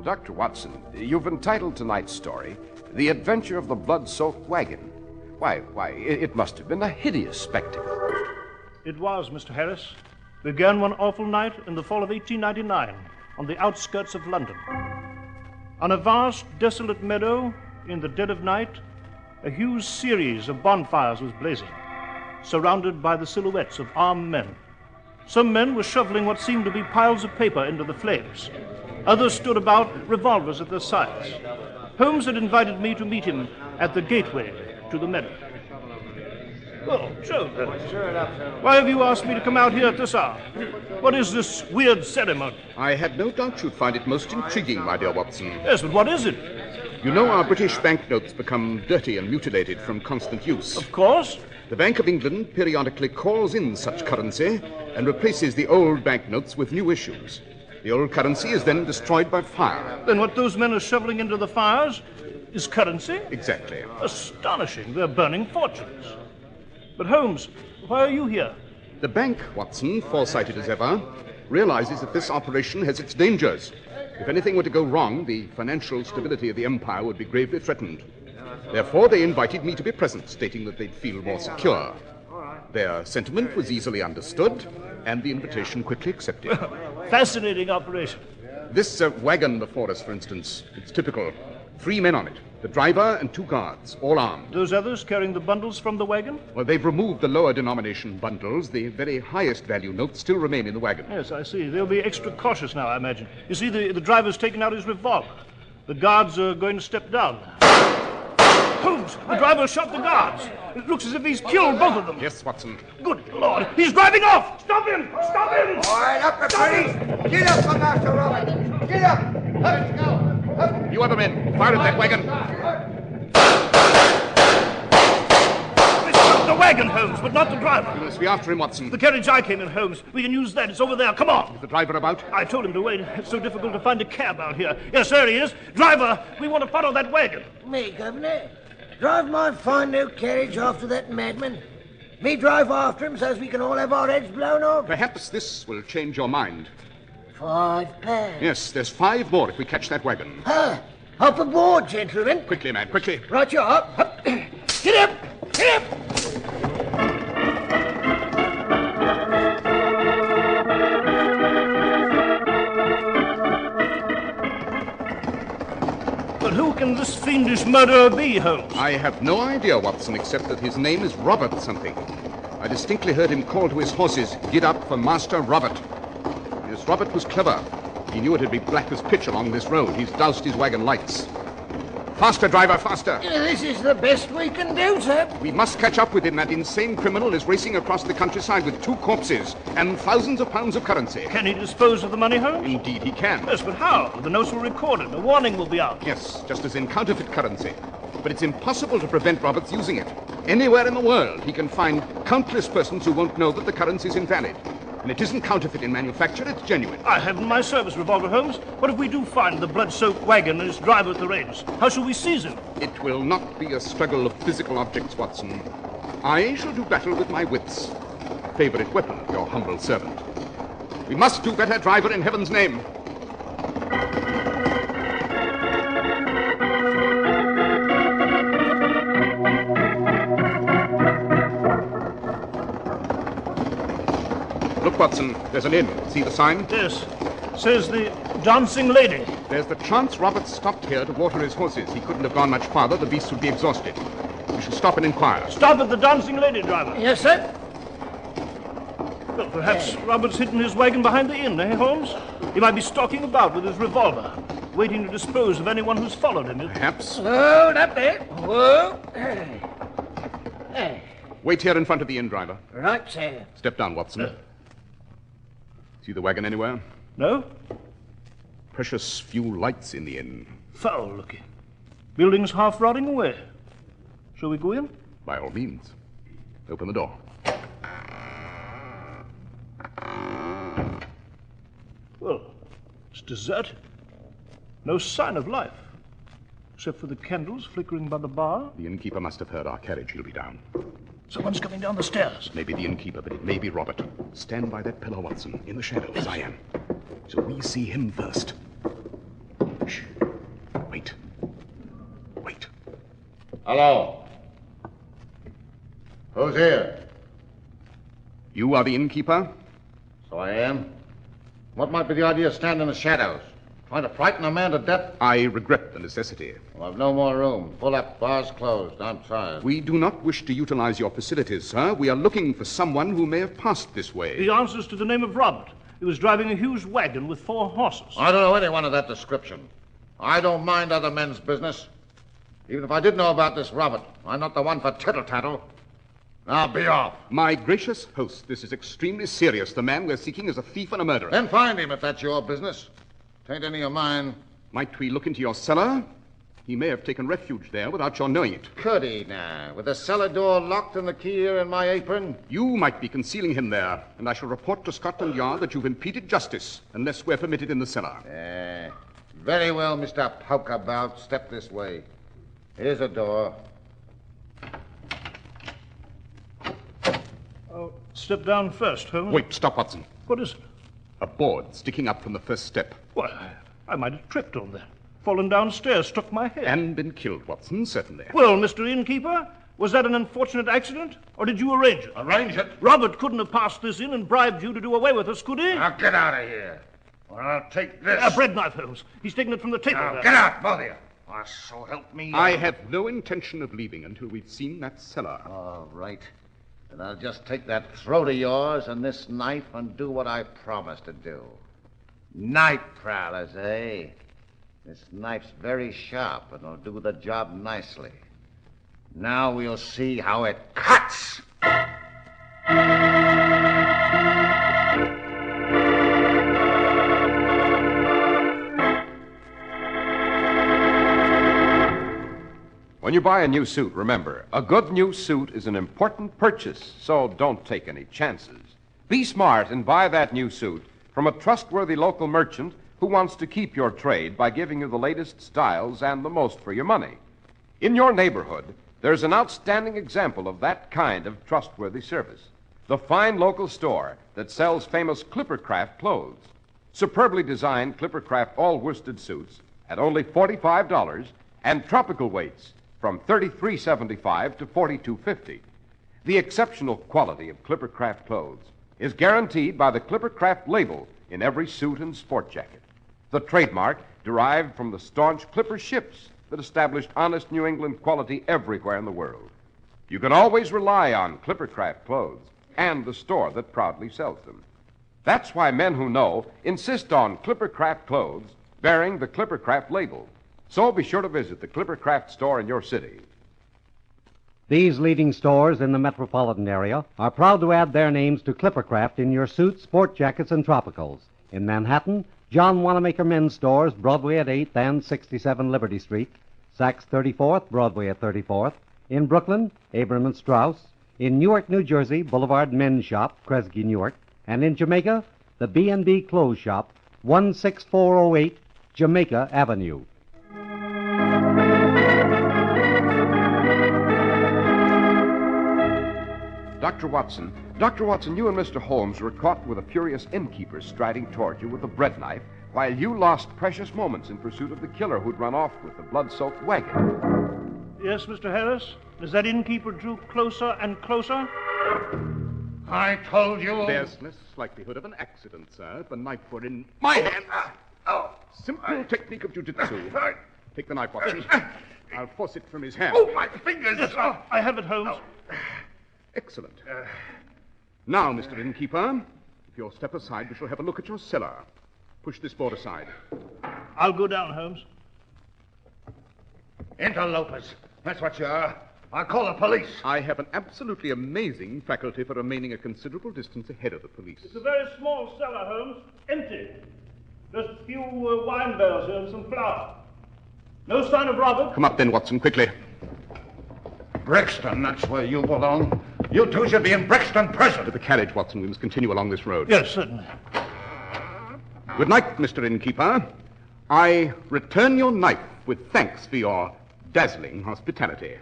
Well, Dr. Watson, you've entitled tonight's story, The Adventure of the Blood-Soaked Wagon. Why, it must have been a hideous spectacle. It was, Mr. Harris. Began one awful night in the fall of 1899 on the outskirts of London. On a vast, desolate meadow, in the dead of night, a huge series of bonfires was blazing, surrounded by the silhouettes of armed men. Some men were shoveling what seemed to be piles of paper into the flames. Others stood about, revolvers at their sides. Holmes had invited me to meet him at the gateway to the meadow. Oh, so then. Why have you asked me to come out here at this hour? What is this weird ceremony? I had no doubt you'd find it most intriguing, my dear Watson. Yes, but what is it? You know our British banknotes become dirty and mutilated from constant use. Of course. The Bank of England periodically calls in such currency and replaces the old banknotes with new issues. The old currency is then destroyed by fire. Then what those men are shoveling into the fires is currency? Exactly. Astonishing. They're burning fortunes. But Holmes, why are you here? The bank, Watson, foresighted as ever, realizes that this operation has its dangers. If anything were to go wrong, the financial stability of the empire would be gravely threatened. Therefore, they invited me to be present, stating that they'd feel more secure. Their sentiment was easily understood, and the invitation quickly accepted. Fascinating operation. This wagon before us, for instance, it's typical. 3 men on it. The driver and 2 guards, all armed. Those others carrying the bundles from the wagon? Well, they've removed the lower denomination bundles. The very highest value notes still remain in the wagon. Yes, I see. They'll be extra cautious now, I imagine. You see, the driver's taken out his revolver. The guards are going to step down. Holmes, the driver shot the guards. It looks as if he's killed both of them. Yes, Watson. Good Lord, he's driving off! Stop him! Stop him! All right, up, everybody! Get up, Master Robert! Get up! Let's go! Up. You other men, fire at that wagon. They stopped the wagon, Holmes, but not the driver. You must be after him, Watson. The carriage I came in, Holmes. We can use that. It's over there. Come on. Is the driver about? I told him to wait. It's so difficult to find a cab out here. Yes, there he is. Driver, we want to follow that wagon. Me, Governor? Drive my fine new carriage after that madman? Me drive after him so's we can all have our heads blown off? Perhaps this will change your mind. £5. Yes, there's 5 more if we catch that wagon. Up aboard, gentlemen. Quickly, man, quickly. Right you are. Up. Get up! Get up! But who can this fiendish murderer be, Holmes? I have no idea, Watson, except that his name is Robert something. I distinctly heard him call to his horses, "Get up for Master Robert." Yes, Robert was clever. He knew it'd be black as pitch along this road. He's doused his wagon lights. Faster, driver, faster. This is the best we can do, sir. We must catch up with him. That insane criminal is racing across the countryside with 2 corpses and thousands of pounds of currency. Can he dispose of the money, Holmes? Indeed he can. Yes, but how? The notes were recorded. A warning will be out. Yes, just as in counterfeit currency. But it's impossible to prevent Roberts using it. Anywhere in the world, he can find countless persons who won't know that the currency is invalid. And it isn't counterfeit in manufacture, it's genuine. I have in my service revolver, Holmes. What if we do find the blood-soaked wagon and its driver at the reins? How shall we seize him? It will not be a struggle of physical objects, Watson. I shall do battle with my wits. Favorite weapon of your humble servant. We must do better, driver, in heaven's name. Look, Watson, there's an inn. See the sign? Yes. Says the Dancing Lady. There's the chance Roberts stopped here to water his horses. He couldn't have gone much farther. The beasts would be exhausted. We shall stop and inquire. Stop at the Dancing Lady, driver. Yes, sir. Well, perhaps Robert's hidden his wagon behind the inn, eh, Holmes? He might be stalking about with his revolver, waiting to dispose of anyone who's followed him. Perhaps. Hold up there. Whoa. Wait here in front of the inn, driver. Right, sir. Step down, Watson. See the wagon anywhere? No? Precious few lights in the inn. Foul looking. Building's half rotting away. Shall we go in? By all means. Open the door. Well, it's deserted. No sign of life. Except for the candles flickering by the bar. The innkeeper must have heard our carriage. He'll be down. Someone's coming down the stairs. Maybe the innkeeper, but it may be Robert. Stand by that pillar, Watson, in the shadow, as I am. So we see him first. Shh. Hello. Who's here? You are the innkeeper? So I am. What might be the idea of standing in the shadows? Trying to frighten a man to death? I regret the necessity. Well, I've no more room. Pull up. Bar's closed. I'm tired. We do not wish to utilize your facilities, sir. We are looking for someone who may have passed this way. He answers to the name of Robert. He was driving a huge wagon with 4 horses. I don't know anyone of that description. I don't mind other men's business. Even if I did know about this Robert, I'm not the one for tittle-tattle. Now, be off. My gracious host, this is extremely serious. The man we're seeking is a thief and a murderer. Then find him if that's your business. Tain't any of mine. Might we look into your cellar? He may have taken refuge there without your knowing it. Could he now? With the cellar door locked and the key here in my apron? You might be concealing him there, and I shall report to Scotland Yard that you've impeded justice, unless we're permitted in the cellar. Very well, Mr. Pokeabout. Step this way. Here's a door. Oh, step down first, Holmes. Wait, stop, Watson. What is it? A board sticking up from the first step. Well, I might have tripped on that. Fallen downstairs, struck my head. And been killed, Watson, certainly. Well, Mr. Innkeeper, was that an unfortunate accident, or did you arrange it? Arrange it? Robert couldn't have passed this in and bribed you to do away with us, could he? Now get out of here, or I'll take this. A bread knife, Holmes. He's taken it from the table Now there. get out, both of you. Oh, so help me. I have no intention of leaving until we've seen that cellar. All right. Then I'll just take that throat of yours and this knife and do what I promised to do. Night prowlers, eh? This knife's very sharp and will do the job nicely. Now we'll see how it cuts. When you buy a new suit, remember, a good new suit is an important purchase, so don't take any chances. Be smart and buy that new suit from a trustworthy local merchant who wants to keep your trade by giving you the latest styles and the most for your money. In your neighborhood, there's an outstanding example of that kind of trustworthy service. The fine local store that sells famous Clippercraft clothes. Superbly designed Clippercraft all-worsted suits at only $45 and tropical weights from $33.75 to $42.50. The exceptional quality of Clippercraft clothes is guaranteed by the Clippercraft label in every suit and sport jacket. The trademark derived from the staunch Clipper ships that established honest New England quality everywhere in the world. You can always rely on Clippercraft clothes and the store that proudly sells them. That's why men who know insist on Clippercraft clothes bearing the Clippercraft label. So be sure to visit the Clippercraft store in your city. These leading stores in the metropolitan area are proud to add their names to Clippercraft in your suits, sport jackets, and tropicals. In Manhattan, John Wanamaker Men's Stores, Broadway at 8th and 67 Liberty Street. Saks 34th, Broadway at 34th. In Brooklyn, Abram and Strauss. In Newark, New Jersey, Boulevard Men's Shop, Kresge, Newark. And in Jamaica, the B&B Clothes Shop, 16408 Jamaica Avenue. Dr. Watson, you and Mr. Holmes were caught with a furious innkeeper striding toward you with a bread knife while you lost precious moments in pursuit of the killer who'd run off with the blood-soaked wagon. Yes, Mr. Harris? As that innkeeper drew closer and closer? I told you. There's less likelihood of an accident, sir, if the knife were in my hand. Simple technique of jiu-jitsu. Take the knife, Watson. I'll force it from his hand. Oh, my fingers! Yes, I have it, Holmes. Excellent. Now, Mr. Innkeeper, if you'll step aside, we shall have a look at your cellar. Push this board aside. I'll go down, Holmes. Interlopers. That's what you are. I'll call the police. I have an absolutely amazing faculty for remaining a considerable distance ahead of the police. It's a very small cellar, Holmes. Empty. Just a few wine barrels here and some flour. No sign of Robert. Come up then, Watson, quickly. Brixton, that's where you belong. You two should be in Brixton prison. To the carriage, Watson. We must continue along this road. Yes, certainly. Good night, Mr. Innkeeper. I return your knife with thanks for your dazzling hospitality.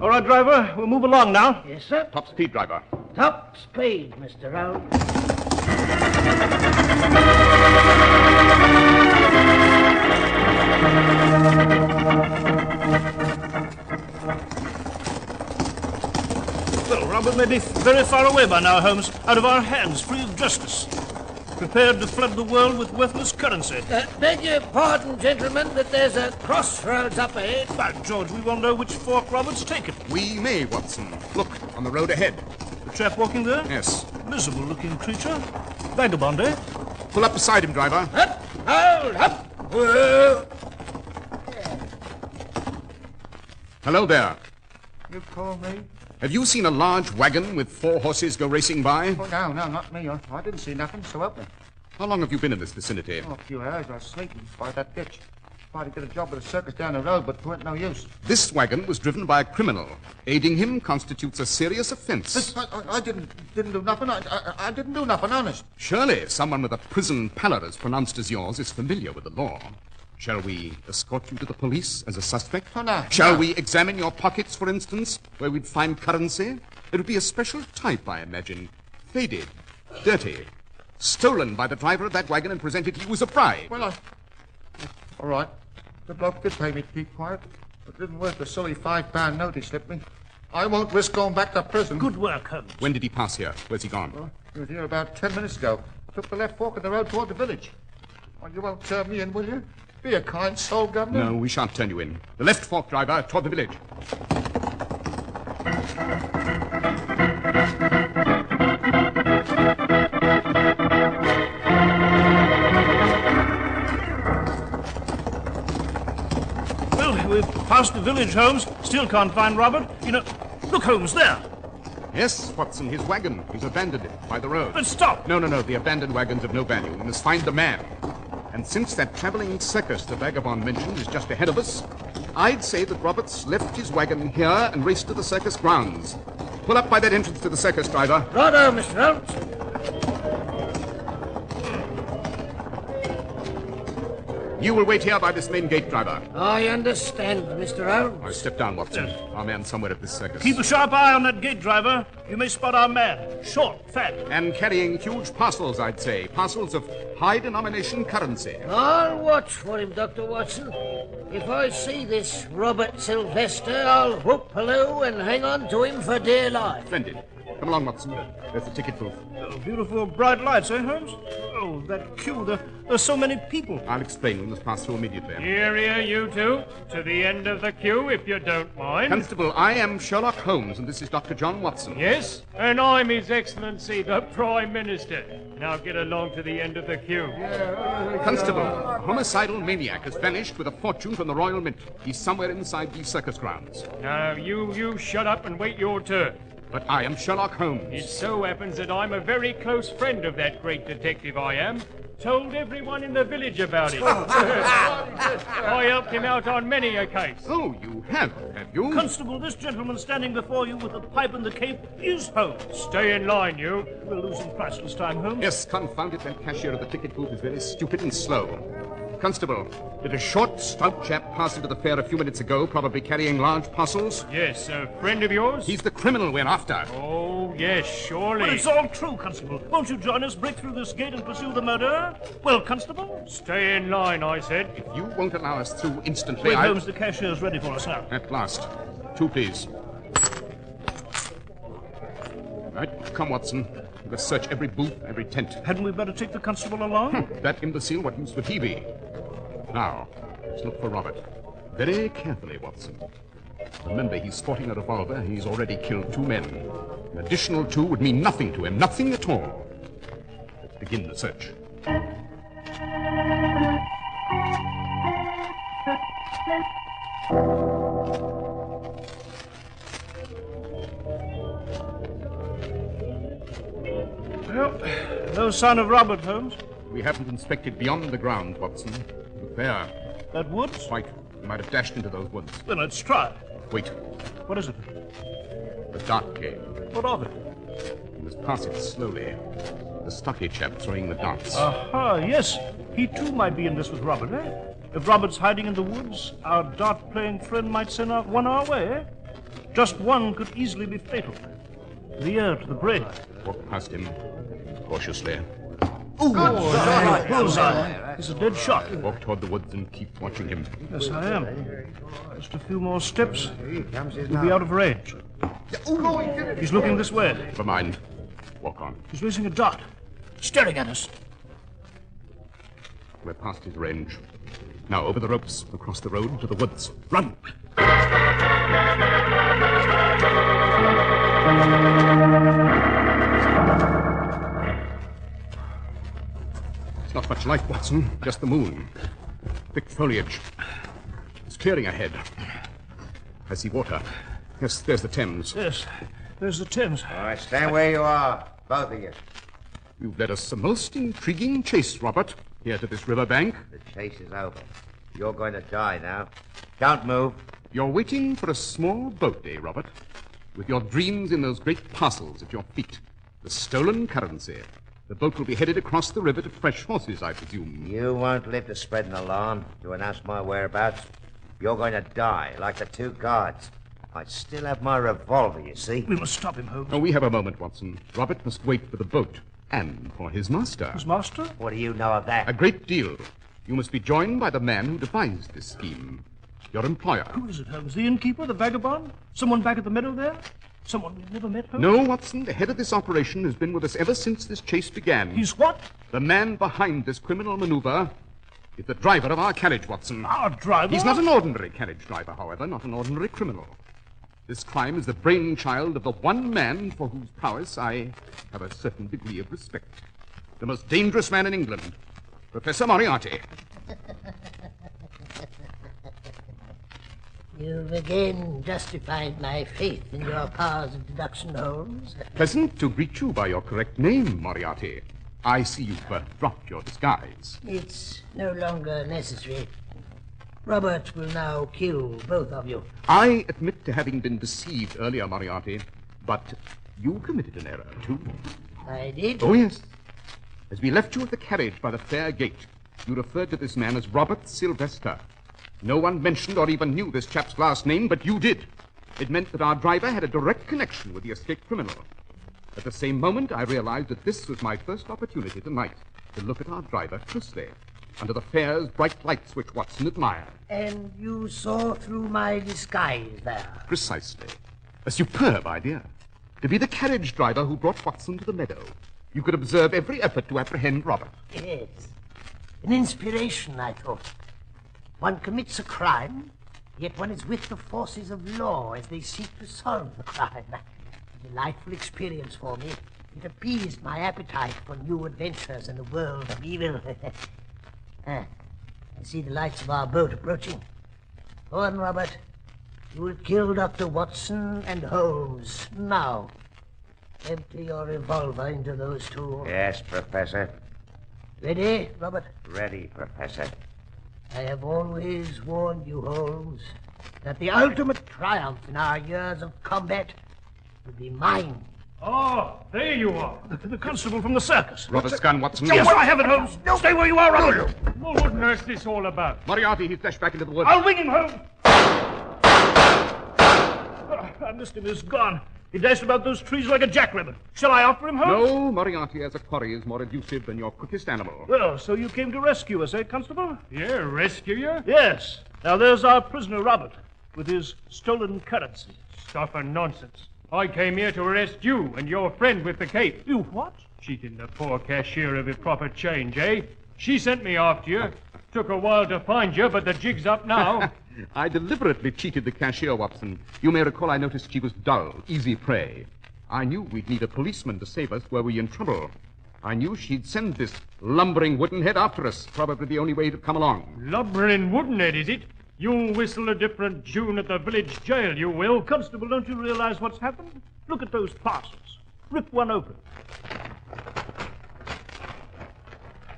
All right, driver. We'll move along now. Yes, sir. Top speed, driver. Top speed, Mr. Holmes. Robert may be very far away by now, Holmes, out of our hands, free of justice. Prepared to flood the world with worthless currency. Beg your pardon, gentlemen, but there's a crossroads up ahead. By George, we won't know which fork Robert's taken. We may, Watson. Look, on the road ahead. The chap walking there? Yes. Miserable-looking creature. Vagabond, eh? Pull up beside him, driver. Up! Hold up! Whoa. Hello there. You call me? Have you seen a large wagon with 4 horses go racing by? Oh, no, not me. I didn't see nothing, so help me. How long have you been in this vicinity? Oh, a few hours. I was sleeping by that ditch. Tried to get a job at a circus down the road, but it weren't no use. This wagon was driven by a criminal. Aiding him constitutes a serious offense. I didn't do nothing. I didn't do nothing, honest. Surely someone with a prison pallor as pronounced as yours is familiar with the law. Shall we escort you to the police as a suspect? Oh, no. Shall no. we examine your pockets, for instance, where we'd find currency? It would be a special type, I imagine. Faded, dirty, stolen by the driver of that wagon and presented to you as a bribe. Well, all right. The bloke did pay me to keep quiet. It didn't worth the silly £5 note he slipped me. I won't risk going back to prison. Good work, Holmes. When did he pass here? Where's he gone? Well, he was here about 10 minutes ago. Took the left fork of the road toward the village. Well, you won't turn me in, will you? Be a kind soul, Governor. No, we shan't turn you in. The left fork, driver, toward the village. Well, we've passed the village, Holmes. Still can't find Robert. You know, look, Holmes, there. Yes, Watson, his wagon. He's abandoned it by the road. But stop. No. The abandoned wagon's of no value. We must find the man. And since that traveling circus the vagabond mentioned is just ahead of us, I'd say that Roberts left his wagon here and raced to the circus grounds. Pull up by that entrance to the circus, driver. Righto, Mr. Holmes. You will wait here by this main gate, driver. I understand, Mr. Holmes. Now, step down, Watson. Our man's somewhere at this circus. Keep a sharp eye on that gate, driver. You may spot our man. Short, fat. And carrying huge parcels, I'd say. Parcels of high-denomination currency. I'll watch for him, Dr. Watson. If I see this Robert Sylvester, I'll whoop-halloo and hang on to him for dear life. Splendid. Come along, Watson. There's the ticket booth. Oh, beautiful bright lights, eh, Holmes? Oh, that queue. There's so many people. I'll explain. We must pass through immediately. Here, you two. To the end of the queue, if you don't mind. Constable, I am Sherlock Holmes, and this is Dr. John Watson. Yes, and I'm His Excellency, the Prime Minister. Now get along to the end of the queue. Constable, a homicidal maniac has vanished with a fortune from the Royal Mint. He's somewhere inside these circus grounds. Now, you shut up and wait your turn. But I am Sherlock Holmes. It so happens that I'm a very close friend of that great detective I am. Told everyone in the village about it. I helped him out on many a case. Oh, you have you? Constable, this gentleman standing before you with the pipe and the cape is Holmes. Stay in line, you. We're losing priceless time, Holmes. Yes, confound it, that cashier of the ticket booth is very stupid and slow. Constable, did a short, stout chap pass into the fair a few minutes ago, probably carrying large parcels? Yes, a friend of yours? He's the criminal we're after. Oh, yes, surely. But it's all true, Constable. Won't you join us, break through this gate and pursue the murderer? Well, Constable? Stay in line, I said. If you won't allow us through instantly, Wait, Holmes, the cashier's ready for us now. At last. 2, please. Right, come, Watson. Let's search every booth, every tent. Hadn't we better take the constable along? That imbecile, what use would he be? Now, let's look for Robert. Very carefully, Watson. Remember, he's sporting a revolver. He's already killed 2 men. An additional 2 would mean nothing to him. Nothing at all. Let's begin the search. Well, no sign of Robert, Holmes. We haven't inspected beyond the ground, Watson. Look there. That woods? Quite. He might have dashed into those woods. Then let's try. Wait. What is it? The dark cave. What of it? We must pass it slowly. The stocky chap throwing the darts. Aha, yes. He too might be in this with Robert, eh? If Robert's hiding in the woods, our dart-playing friend might send one our way, eh? Just one could easily be fatal. The ear to the brain. Walk past him cautiously. Bullseye. It's a dead shot. Walk toward the woods and keep watching him. Yes, I am. Just a few more steps. He'll be out of range. He's looking this way. Never mind. Walk on. He's raising a dart. Staring at us. We're past his range. Now over the ropes, across the road to the woods. Run! It's not much light, Watson. Just the moon. Thick foliage. It's clearing ahead. I see water. Yes, there's the Thames. Yes, there's the Thames. All right, stand where you are, both of you. You've led us a most intriguing chase, Robert, here to this riverbank. The chase is over. You're going to die now. Don't move. You're waiting for a small boat, eh, Robert? With your dreams in those great parcels at your feet. The stolen currency. The boat will be headed across the river to fresh horses, I presume. You won't live to spread an alarm, to announce my whereabouts. You're going to die, like the two guards. I still have my revolver, you see. We must stop him, Holmes. Oh, we have a moment, Watson. Robert must wait for the boat. And for his master. His master? What do you know of that? A great deal. You must be joined by the man who devised this scheme. Your employer. Who is it, Holmes? The innkeeper? The vagabond? Someone back at the meadow there? Someone we've never met, Holmes? No, Watson. The head of this operation has been with us ever since this chase began. He's what? The man behind this criminal maneuver is the driver of our carriage, Watson. Our driver? He's not an ordinary carriage driver, however, not an ordinary criminal. This crime is the brainchild of the one man for whose prowess I have a certain degree of respect. The most dangerous man in England, Professor Moriarty. You've again justified my faith in your powers of deduction, Holmes. Pleasant to greet you by your correct name, Moriarty. I see you've dropped your disguise. It's no longer necessary. Robert will now kill both of you. I admit to having been deceived earlier, Moriarty, but you committed an error, too. I did? Oh, yes. As we left you at the carriage by the fair gate, you referred to this man as Robert Sylvester. No one mentioned or even knew this chap's last name, but you did. It meant that our driver had a direct connection with the escaped criminal. At the same moment, I realized that this was my first opportunity tonight to look at our driver closely, under the fair's bright lights which Watson admired. And you saw through my disguise there? Precisely. A superb idea. To be the carriage driver who brought Watson to the meadow. You could observe every effort to apprehend Robert. Yes. An inspiration, I thought. One commits a crime, yet one is with the forces of law as they seek to solve the crime. A delightful experience for me. It appeased my appetite for new adventures in the world of evil. I see the lights of our boat approaching. Go on, Robert. You will kill Dr. Watson and Holmes. Now, empty your revolver into those two. Yes, Professor. Ready, Robert? Ready, Professor. I have always warned you, Holmes, that the ultimate triumph in our years of combat would be mine. Oh, there you are. The constable from the circus. Robert's gun, Watson. Yes, I have it, Holmes. Stay where you are, Robert. Well, what on earth's this all about? Moriarty, he's dashed back into the woods. I'll wing him, Holmes. I missed him. He's gone. He dashed about those trees like a jackrabbit. Shall I offer him, Holmes? No, Moriarty as a quarry is more elusive than your quickest animal. Well, so you came to rescue us, eh, Constable? Yeah, rescue you? Yes. Now there's our prisoner, Robert, with his stolen currency. Stuff and nonsense. I came here to arrest you and your friend with the cape. You what? Cheating the poor cashier of his proper change, eh? She sent me after you. Took a while to find you, but the jig's up now. I deliberately cheated the cashier, Watson. You may recall I noticed she was dull, easy prey. I knew we'd need a policeman to save us were we in trouble. I knew she'd send this lumbering woodenhead after us, probably the only way to come along. Lumbering woodenhead, is it? You'll whistle a different tune at the village jail, you will. Constable, don't you realize what's happened? Look at those parcels. Rip one open.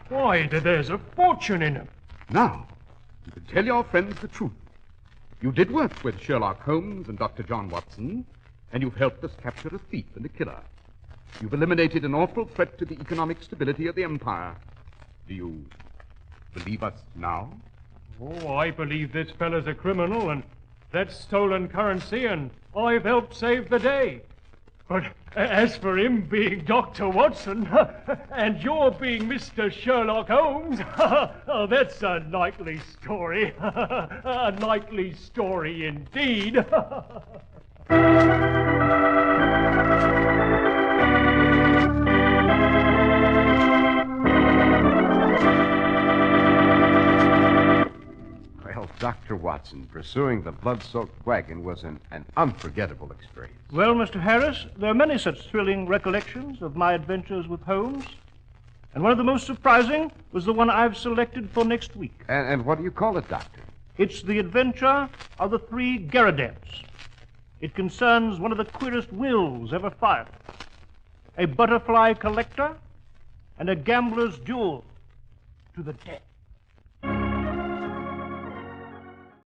Why, there's a fortune in them. Now, you can tell your friends the truth. You did work with Sherlock Holmes and Dr. John Watson, and you've helped us capture a thief and a killer. You've eliminated an awful threat to the economic stability of the empire. Do you believe us now? Oh, I believe this fella's a criminal, and that's stolen currency, and I've helped save the day. But as for him being Dr. Watson, and your being Mr. Sherlock Holmes, oh, that's a likely story. A likely story indeed. Well, Dr. Watson, pursuing the blood-soaked wagon was an unforgettable experience. Well, Mr. Harris, there are many such thrilling recollections of my adventures with Holmes. And one of the most surprising was the one I've selected for next week. And what do you call it, Doctor? It's the adventure of the three Garradets. It concerns one of the queerest wills ever fired. A butterfly collector and a gambler's duel to the death.